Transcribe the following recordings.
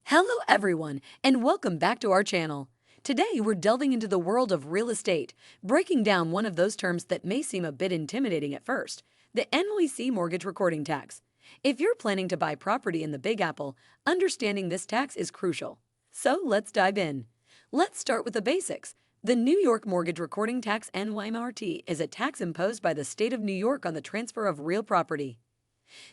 Hello everyone, and welcome back to our channel. Today we're delving into the world of real estate, breaking down one of those terms that may seem a bit intimidating at first, the NYC Mortgage Recording Tax. If you're planning to buy property in the Big Apple, understanding this tax is crucial. So let's dive in. Let's start with the basics. The New York Mortgage Recording Tax NYMRT is a tax imposed by the state of New York on the transfer of real property.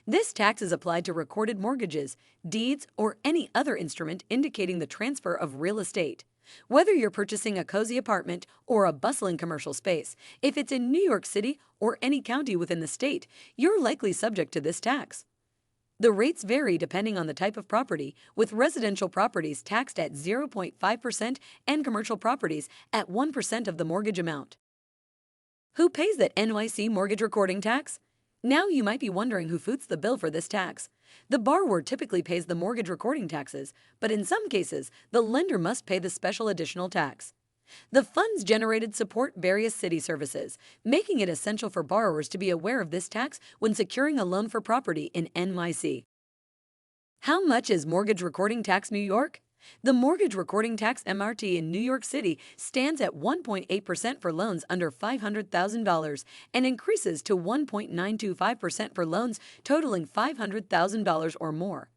This tax is applied to recorded mortgages, deeds, or any other instrument indicating the transfer of real estate. Whether you're purchasing a cozy apartment or a bustling commercial space, if it's in New York City or any county within the state, you're likely subject to this tax. The rates vary depending on the type of property, with residential properties taxed at 0.5% and commercial properties at 1% of the mortgage amount. Who pays that NYC mortgage recording tax? Now you might be wondering who foots the bill for this tax. The borrower typically pays the mortgage recording taxes, but in some cases, the lender must pay the special additional tax. The funds generated support various city services, making it essential for borrowers to be aware of this tax when securing a loan for property in NYC. How much is mortgage recording tax New York? The mortgage recording tax MRT in New York City stands at 1.8% for loans under $500,000 and increases to 1.925% for loans totaling $500,000 or more.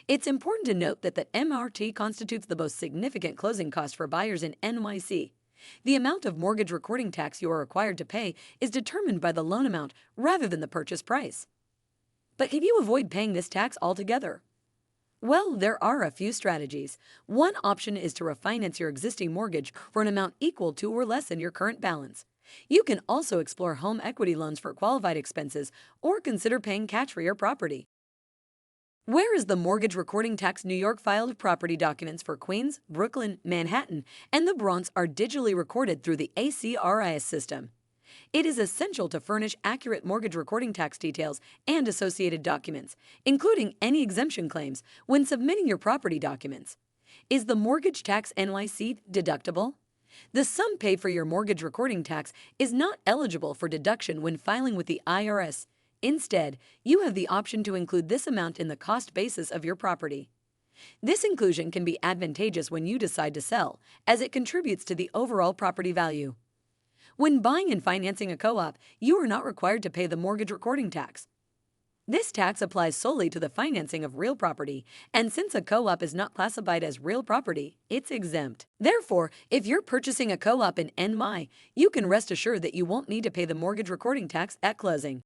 It's important to note that the MRT constitutes the most significant closing cost for buyers in NYC. The amount of mortgage recording tax you are required to pay is determined by the loan amount rather than the purchase price. But can you avoid paying this tax altogether? Well, there are a few strategies. One option is to refinance your existing mortgage for an amount equal to or less than your current balance. You can also explore home equity loans for qualified expenses or consider paying cash for your property. Where is the mortgage recording tax? New York filed property documents for Queens, Brooklyn, Manhattan, and the Bronx are digitally recorded through the ACRIS system. It is essential to furnish accurate mortgage recording tax details and associated documents, including any exemption claims, when submitting your property documents. Is the mortgage tax NYC deductible? The sum paid for your mortgage recording tax is not eligible for deduction when filing with the IRS. Instead, you have the option to include this amount in the cost basis of your property. This inclusion can be advantageous when you decide to sell, as it contributes to the overall property value. When buying and financing a co-op, you are not required to pay the mortgage recording tax. This tax applies solely to the financing of real property, and since a co-op is not classified as real property, it's exempt. Therefore, if you're purchasing a co-op in NY, you can rest assured that you won't need to pay the mortgage recording tax at closing.